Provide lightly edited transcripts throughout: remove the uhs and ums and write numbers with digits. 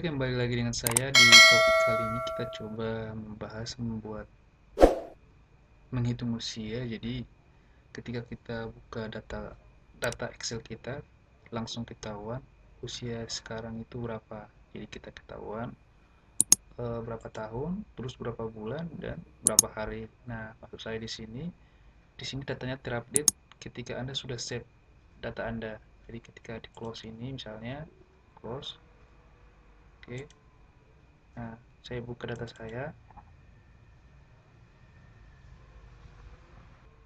kembali lagi dengan saya. Di topik kali ini kita coba membahas menghitung usia. Jadi ketika kita buka data data Excel kita, langsung ketahuan usia sekarang itu berapa. Jadi kita ketahuan berapa tahun, terus berapa bulan dan berapa hari. Nah, maksud saya di sini datanya terupdate ketika Anda sudah save data Anda. Jadi ketika di close ini misalnya close, oke. Nah, saya buka data saya.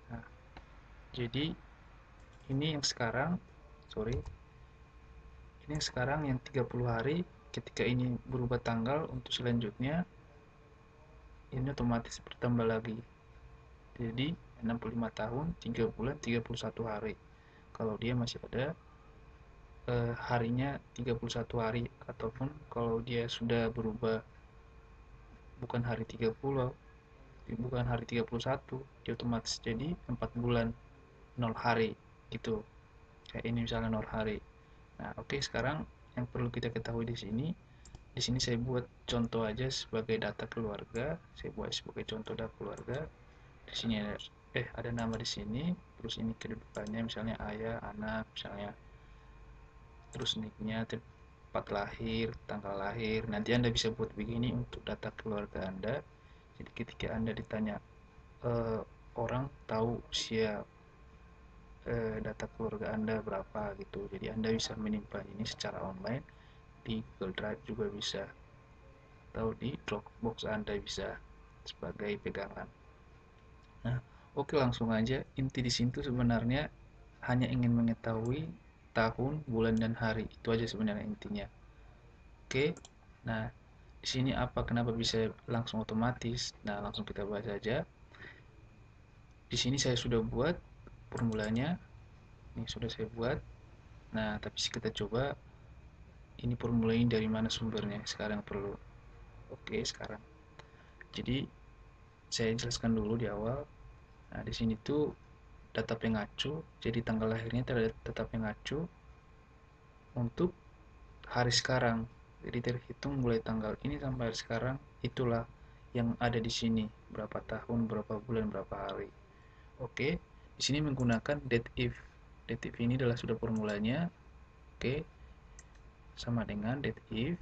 Nah, jadi ini yang sekarang, sorry, ini yang sekarang yang 30 hari. Ketika ini berubah tanggal untuk selanjutnya, ini otomatis bertambah lagi. Jadi 65 tahun, 3 bulan, 31 hari. Kalau dia masih ada harinya 31 hari, ataupun kalau dia sudah berubah bukan hari 30, bukan hari 31, dia otomatis jadi 4 bulan 0 hari gitu. Kayak ini misalnya 0 hari. Nah, oke, sekarang yang perlu kita ketahui di sini saya buat contoh aja sebagai data keluarga. Saya buat sebagai contoh data keluarga. Di sini ada nama di sini, terus ini kedudukannya misalnya ayah, anak, misalnya. Terus nicknya, tempat lahir, tanggal lahir. Nanti Anda bisa buat begini untuk data keluarga Anda. Jadi ketika Anda ditanya eh, orang tahu usia data keluarga Anda berapa gitu. Jadi Anda bisa menyimpan ini secara online di Google Drive juga bisa, atau di Dropbox Anda bisa sebagai pegangan. Nah, oke, langsung aja. Inti di sini tuh sebenarnya hanya ingin mengetahui tahun, bulan, dan hari. Itu aja sebenarnya intinya. Oke. Nah, di sini kenapa bisa langsung otomatis? Nah, langsung kita bahas aja. Di sini saya sudah buat formulanya. Ini sudah saya buat. Nah, tapi kita coba ini formula ini dari mana sumbernya. Sekarang perlu. Oke, sekarang. Jadi saya jelaskan dulu di awal. Nah, di sini tuh data pengacu, jadi tanggal lahirnya tetap pengacu untuk hari sekarang. Jadi terhitung mulai tanggal ini sampai hari sekarang, itulah yang ada di sini. Berapa tahun, berapa bulan, berapa hari. Oke, di sini menggunakan date if. Date if ini adalah sudah formulanya. Oke, sama dengan date if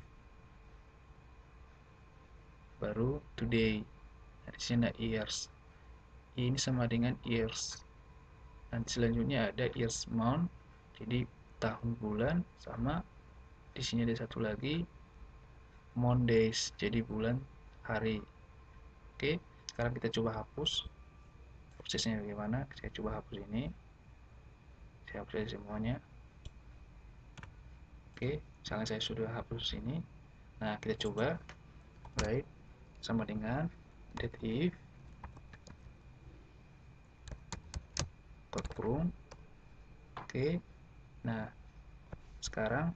baru today. Nah, di sini ada years. Ini sama dengan years. Dan selanjutnya ada years month, jadi tahun bulan, sama di sini ada satu lagi mondays, jadi bulan hari. Oke, sekarang kita coba hapus. Prosesnya bagaimana? Saya coba hapus ini. Saya hapus aja semuanya. Oke, misalnya saya sudah hapus ini. Nah, kita coba right sama dengan date if kurung. Oke, nah sekarang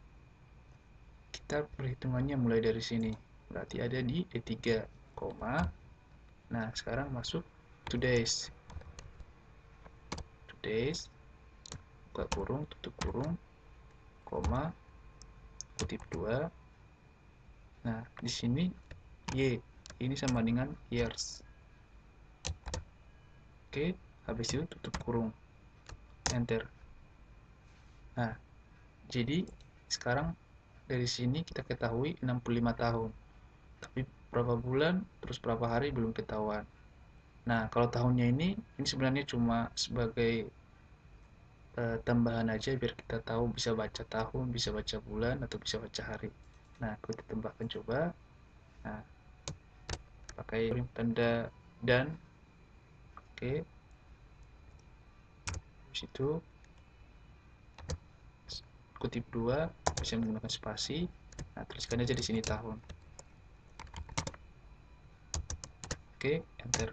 kita perhitungannya mulai dari sini. Berarti ada di D3, koma. Nah, sekarang masuk today's. Today's, buka kurung, tutup kurung, koma, kutip 2. Nah, di sini Y, ini sama dengan years. Oke, habis itu tutup kurung, enter. Nah, jadi sekarang dari sini kita ketahui 65 tahun. Tapi berapa bulan, terus berapa hari belum ketahuan. Nah, kalau tahunnya ini sebenarnya cuma sebagai tambahan aja biar kita tahu bisa baca tahun, bisa baca bulan, atau bisa baca hari. Nah, kita tambahkan coba. Nah, pakai tanda dan. Oke, habis itu kutip 2, bisa menggunakan spasi. Nah, tuliskan aja di sini tahun. Oke, enter.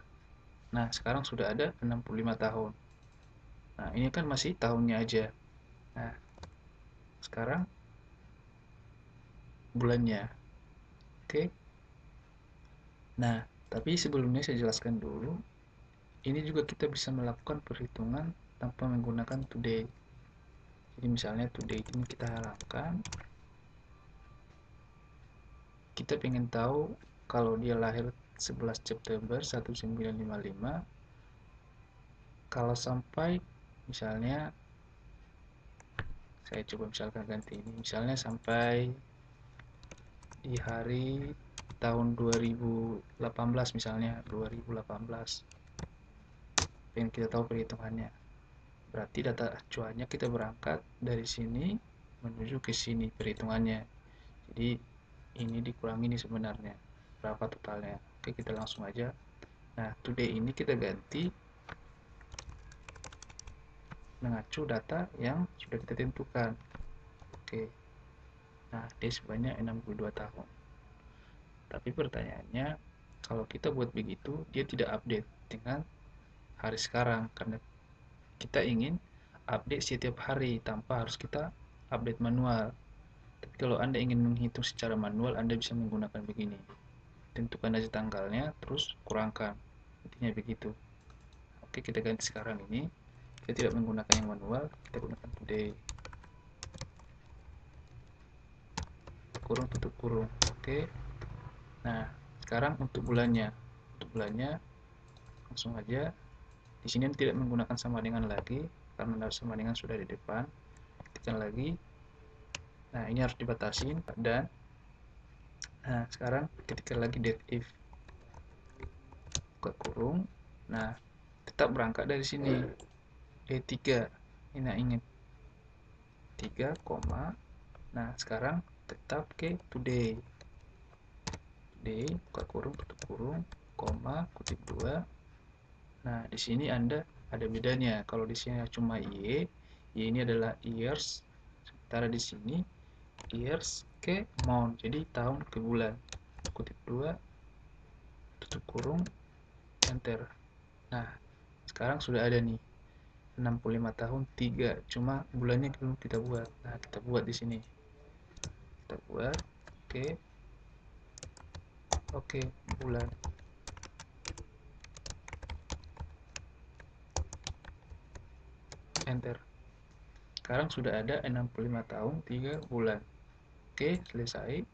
Nah, sekarang sudah ada 65 tahun. Nah, ini kan masih tahunnya aja. Nah, sekarang bulannya. Oke. Nah, tapi sebelumnya saya jelaskan dulu, ini juga kita bisa melakukan perhitungan tanpa menggunakan today. Jadi misalnya today ini kita harapkan kita pengen tahu kalau dia lahir 11 September 1955, kalau sampai misalnya saya coba misalkan ganti ini, misalnya sampai di hari tahun 2018, misalnya 2018 pengen kita tahu perhitungannya. Berarti data acuannya kita berangkat dari sini menuju ke sini perhitungannya. Jadi ini dikurangi ini sebenarnya berapa totalnya. Oke, kita langsung aja. Nah, today ini kita ganti mengacu data yang sudah kita tentukan. Oke. Nah, D sebanyak 62 tahun. Tapi pertanyaannya, kalau kita buat begitu, dia tidak update dengan hari sekarang karena kita ingin update setiap hari tanpa harus kita update manual. Tapi kalau Anda ingin menghitung secara manual, Anda bisa menggunakan begini. Tentukan aja tanggalnya, terus kurangkan. Intinya begitu. Oke, kita ganti sekarang ini. Kita tidak menggunakan yang manual, kita gunakan today. Kurung tutup kurung. Oke. Nah, sekarang untuk bulannya. Untuk bulannya langsung aja. Di sini tidak menggunakan sama dengan lagi karena sama dengan sudah di depan. Ketikkan lagi. Nah, ini harus dibatasin dan sekarang ketikkan lagi date if. Buka kurung. Nah, tetap berangkat dari sini. D3. Ini ingat 3, nah sekarang tetap ke today. Today, buka kurung, tutup kurung, koma, kutip 2. Nah, di sini Anda ada bedanya. Kalau di sini cuma Y ini adalah years. Sementara di sini years ke month. Jadi tahun ke bulan. Kutip 2, tutup kurung, enter. Nah, sekarang sudah ada nih 65 tahun 3, cuma bulannya belum kita buat. Nah, kita buat di sini. Kita buat, oke. Oke, bulan. Enter. Sekarang sudah ada 65 tahun 3 bulan. Oke, selesai.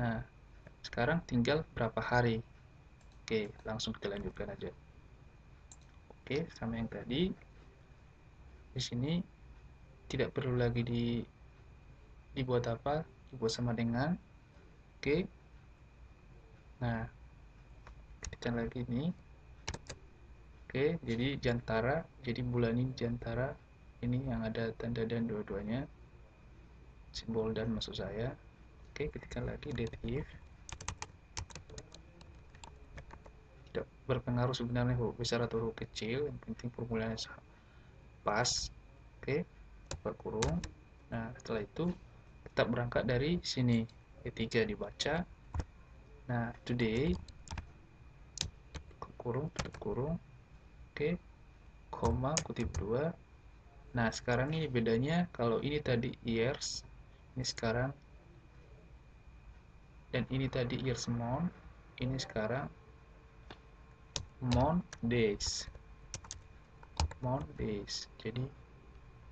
Nah, sekarang tinggal berapa hari. Oke, langsung kita lanjutkan aja. Oke, sama yang tadi. Di sini tidak perlu lagi dibuat apa, dibuat sama dengan. Oke. Nah, ketikkan lagi nih. Oke, jadi jantara, jadi bulan ini jantara, ini yang ada tanda dan dua-duanya, simbol dan maksud saya. Oke, ketikkan lagi date if. Tidak berpengaruh sebenarnya huruf besar atau huruf kecil, yang penting formulanya pas. Oke, buka kurung. Nah, setelah itu tetap berangkat dari sini. D3 dibaca. Nah, today, kurung, tutup kurung. Oke, koma, kutip 2. Nah, sekarang ini bedanya, kalau ini tadi years, ini sekarang, dan ini tadi years month, ini sekarang month days. Month days. Jadi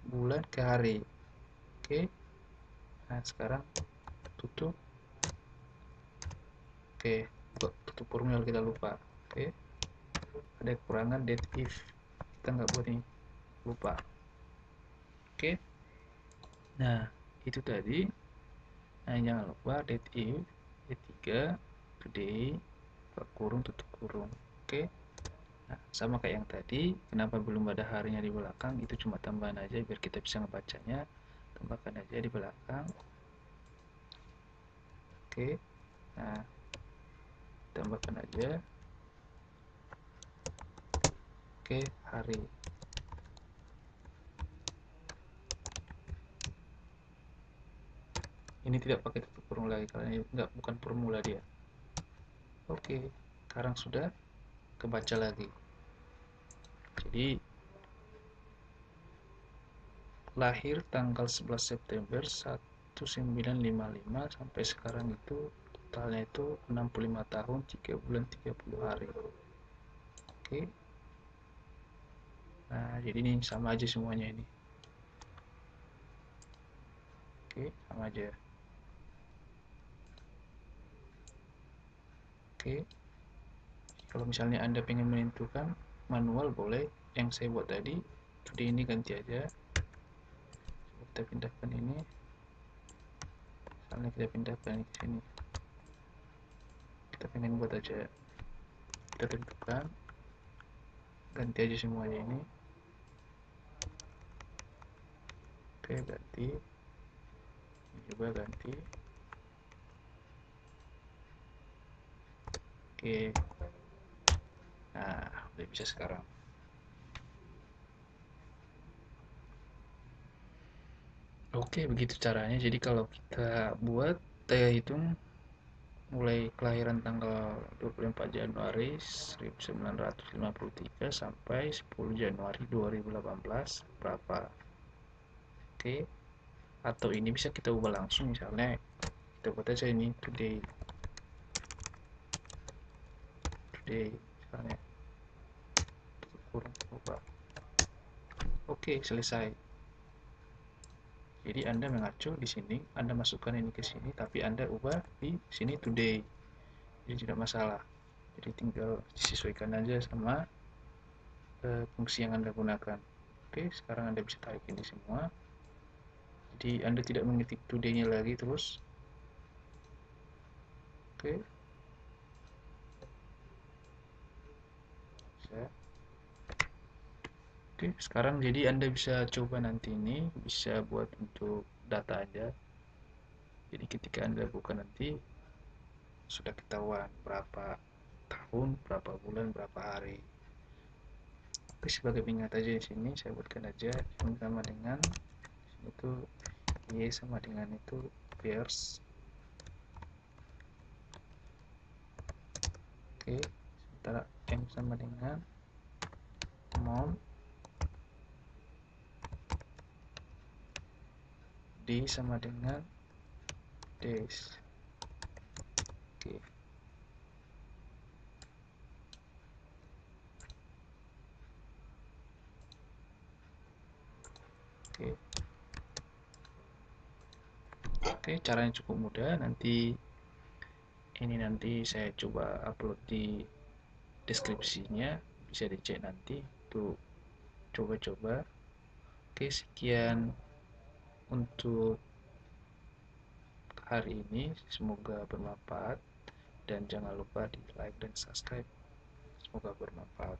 bulan ke hari. Oke. Nah, sekarang tutup. Oke, tutup kurungnya kita lupa. Oke. Ada kekurangan date if. Kita nggak buat ini. Lupa. Oke. Nah, itu tadi. Nah, jangan lupa date if D3 today kurung tutup kurung. Oke. Nah, sama kayak yang tadi, kenapa belum ada harinya di belakang? Itu cuma tambahan aja biar kita bisa ngebacanya. Tambahkan aja di belakang. Oke. Nah, tambahkan aja. Oke, hari. Ini tidak pakai tutup kurung lagi karena ini bukan formula dia. Oke, sekarang sudah kebaca lagi. Jadi lahir tanggal 11 September 1955 sampai sekarang itu totalnya itu 65 tahun 3 bulan 30 hari. Oke. Nah, jadi ini sama aja semuanya ini. Oke, sama aja. Oke, kalau misalnya Anda pengen menentukan manual boleh, yang saya buat tadi today ini ganti aja. Kita pindahkan ini, misalnya kita pindahkan ke sini, kita pengen buat aja, kita tentukan ganti aja semuanya ini. Oke, ganti ini juga ganti. Oke, nah udah bisa sekarang. Oke, begitu caranya. Jadi kalau kita buat hitung mulai kelahiran tanggal 24 Januari 1953 sampai 10 Januari 2018 berapa. Oke, atau ini bisa kita ubah langsung, misalnya kita buat aja ini today, misalnya kurang ubah. Oke, selesai. Jadi Anda mengacu di sini, Anda masukkan ini ke sini, tapi Anda ubah di sini today. Jadi tidak masalah. Jadi tinggal disesuaikan aja sama fungsi yang Anda gunakan. Oke, sekarang Anda bisa tarik ini semua. Jadi Anda tidak mengetik today-nya lagi terus. Oke. Bisa. Oke, sekarang jadi Anda bisa coba nanti ini bisa buat untuk data aja. Jadi ketika Anda buka nanti sudah ketahuan berapa tahun, berapa bulan, berapa hari. Oke, sebagai pengingat aja di sini saya buatkan aja yang sama dengan itu y sama dengan itu years. Oke, sementara m sama dengan amount, d sama dengan days. Oke. Oke. Oke, caranya cukup mudah. Nanti ini nanti saya coba upload di deskripsinya, bisa dicek nanti untuk coba-coba. Oke, sekian untuk hari ini, semoga bermanfaat dan jangan lupa di like dan subscribe, semoga bermanfaat.